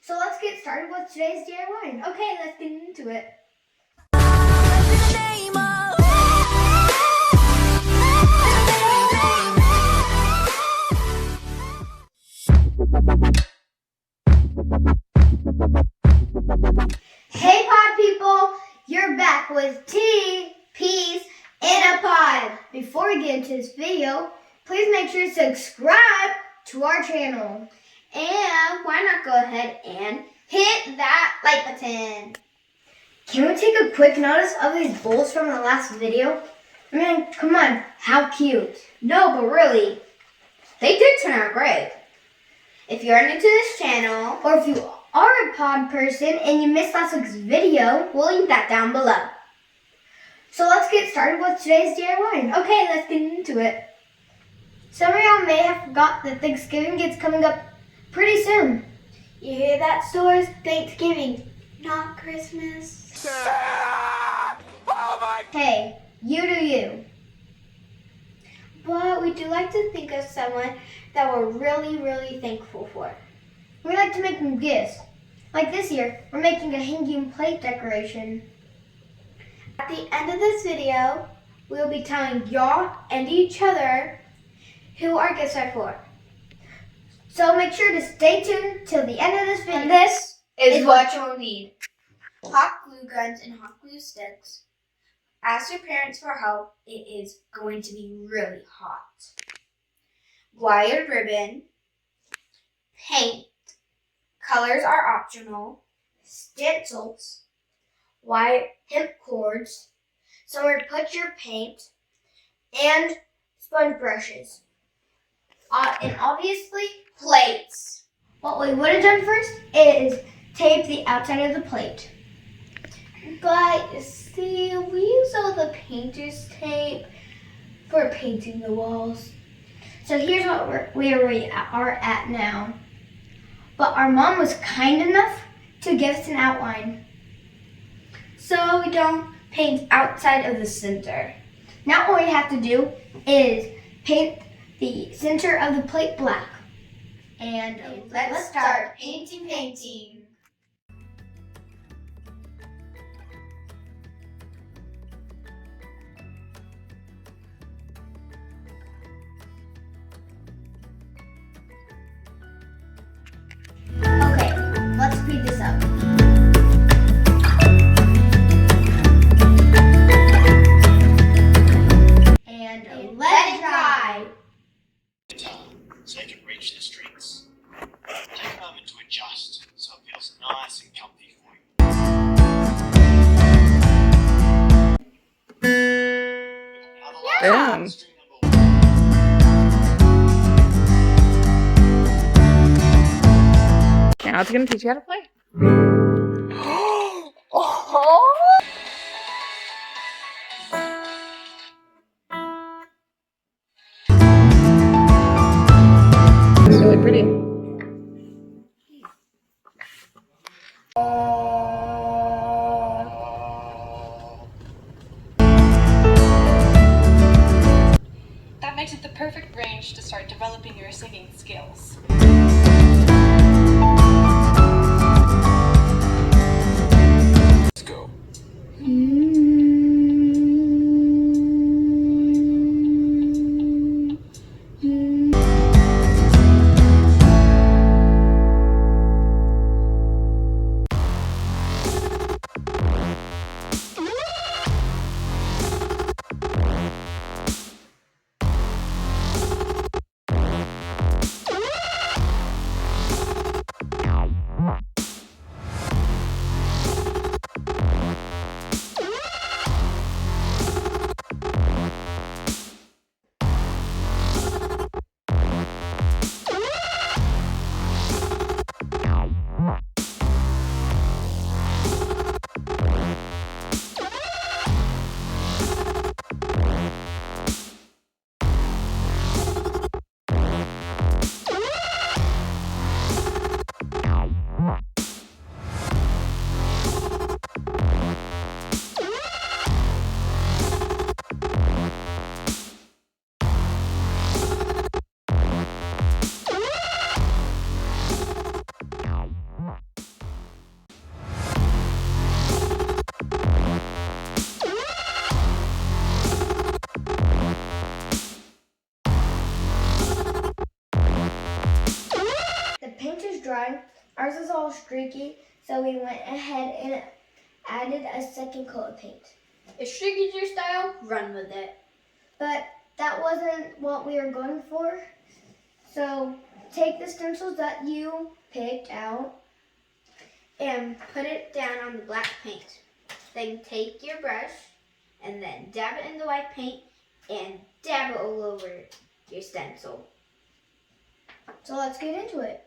So let's get started with today's DIY. Okay, let's get into it. Hey pod people, you're back with tea, peas, and a pod. Before we get into this video, please make sure to subscribe to our channel. And why not go ahead and hit that like button. Can we take a quick notice of these bowls from the last video? I mean, come on, how cute. No, but really, they did turn out great. If you're new to this channel, or if you are a pod person and you missed last week's video, we'll link that down below. So let's get started with today's DIY. Okay, let's get into it. Some of y'all may have forgot that Thanksgiving is coming up pretty soon. You hear that, stores? Thanksgiving, not Christmas. Hey, you do you. But we do like to think of someone that we're really thankful for. We like to make them gifts. Like this year, we're making a hanging plate decoration. At the end of this video, we'll be telling y'all and each other who our gifts are for. So make sure to stay tuned till the end of this video. And this is what you'll need. Hot glue guns and hot glue sticks. Ask your parents for help. It is going to be really hot. Wired ribbon. Paint. Colors are optional. Stencils. Wire hemp cords. Somewhere to put your paint. And sponge brushes. And obviously, plates. What we would have done first is tape the outside of the plate. But you see, we use all the painter's tape for painting the walls. So here's what we are at now. But our mom was kind enough to give us an outline, so we don't paint outside of the center. Now what we have to do is paint the center of the plate black. And let's start painting. Okay, let's speed this up. And let it dry. So you can reach the strings. Take a moment to adjust so it feels nice and comfy for you. Damn. String number 1. Now it's gonna teach you how to play. Oh! It's really pretty. That makes it the perfect range to start developing your singing skills. Let's go. Ours is all streaky, so we went ahead and added a second coat of paint. If streaky's your style, run with it. But that wasn't what we were going for. So take the stencils that you picked out And put it down on the black paint. Then take your brush and then dab it in the white paint and dab it all over your stencil. So let's get into it.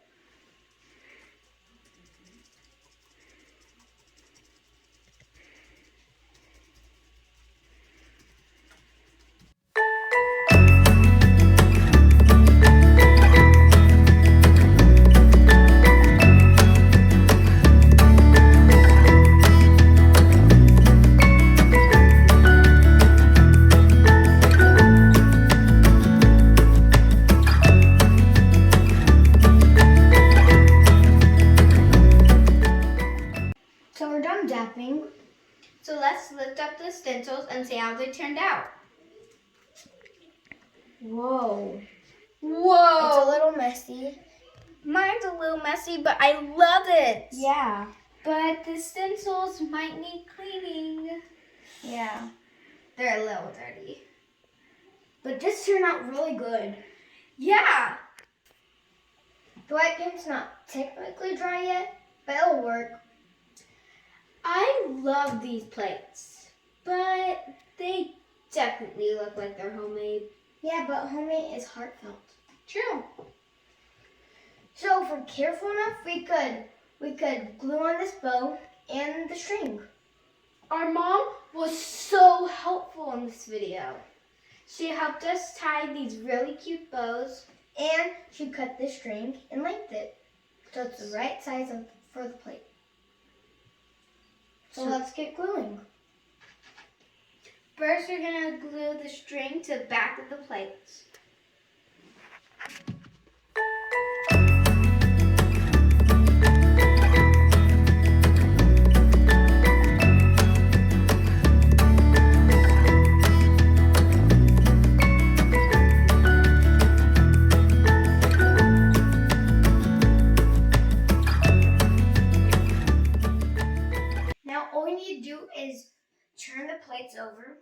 So we're done dapping. So let's lift up the stencils and see how they turned out. Whoa. Whoa! It's a little messy. Mine's a little messy, but I love it. Yeah. But the stencils might need cleaning. Yeah. They're a little dirty. But this turned out really good. Yeah. The white paint's not technically dry yet, but it'll work. I love these plates, but they definitely look like they're homemade. Yeah, but homemade is heartfelt. True. So if we're careful enough, we could glue on this bow and the string. Our mom was so helpful in this video. She helped us tie these really cute bows. And she cut the string and length it. So it's the right size for the plate. So let's get gluing. First, we're gonna glue the string to the back of the plates. Now all we need to do is turn the plates over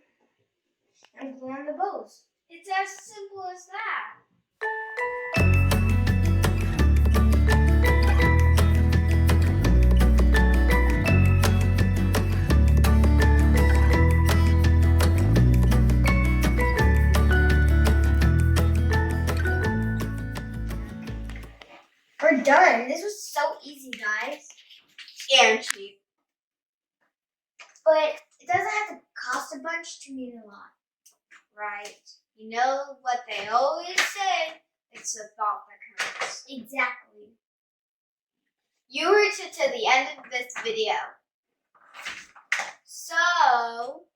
and glue on the bows. It's as simple as that. We're done. This was so easy, guys. And cheap. But it doesn't have to cost a bunch to mean a lot. Right. You know what they always say? It's the thought that counts. Exactly. You were to the end of this video. So,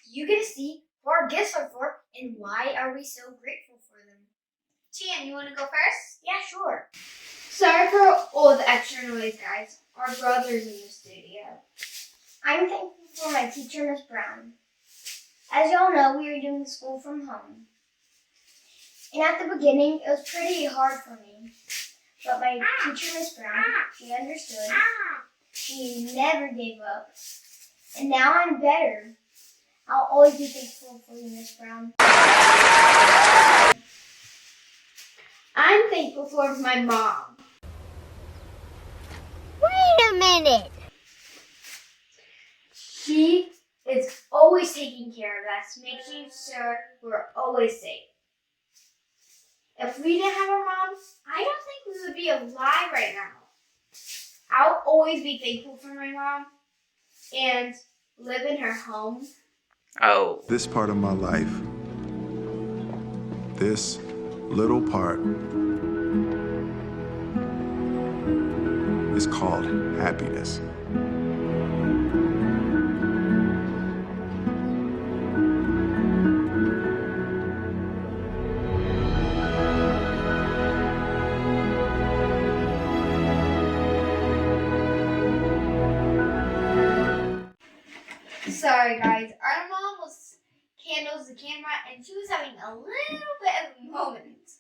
You get to see what our gifts are for and why are we so grateful for them. Tian, you want to go first? Yeah, sure. Sorry for all the extra noise, guys. Our brother's in the studio. I'm thankful for my teacher, Miss Brown. As y'all know, we are doing school from home. And at the beginning, it was pretty hard for me. But my teacher, Miss Brown, she understood. She never gave up. And now I'm better. I'll always be thankful for you, Miss Brown. I'm thankful for my mom. Wait a minute. She is always taking care of us, making sure we're always safe. If we didn't have our mom, I don't think we would be alive right now. I'll always be thankful for my mom and live in her home. Oh. This part of my life, this little part, is called happiness. Sorry guys, our mom was handles the camera and she was having a little bit of a moment.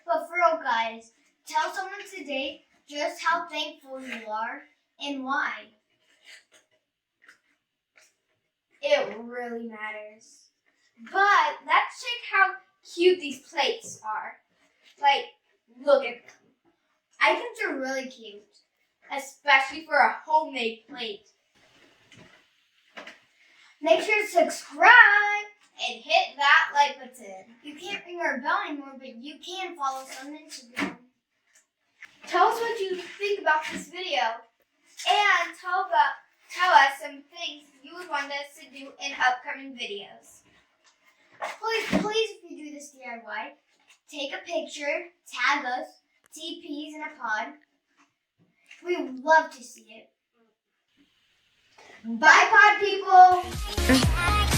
But for real, guys, tell someone today just how thankful you are and why. It really matters. But let's check how cute these plates are. Like, look at them. I think they're really cute, especially for a homemade plate. Make sure to subscribe and hit that like button. You can't ring our bell anymore, but you can follow us on Instagram. Tell us what you think about this video, and tell us some things you would want us to do in upcoming videos. Please, if you do this DIY, take a picture, tag us, TPs in a pod. We would love to see it. Bye, pod people!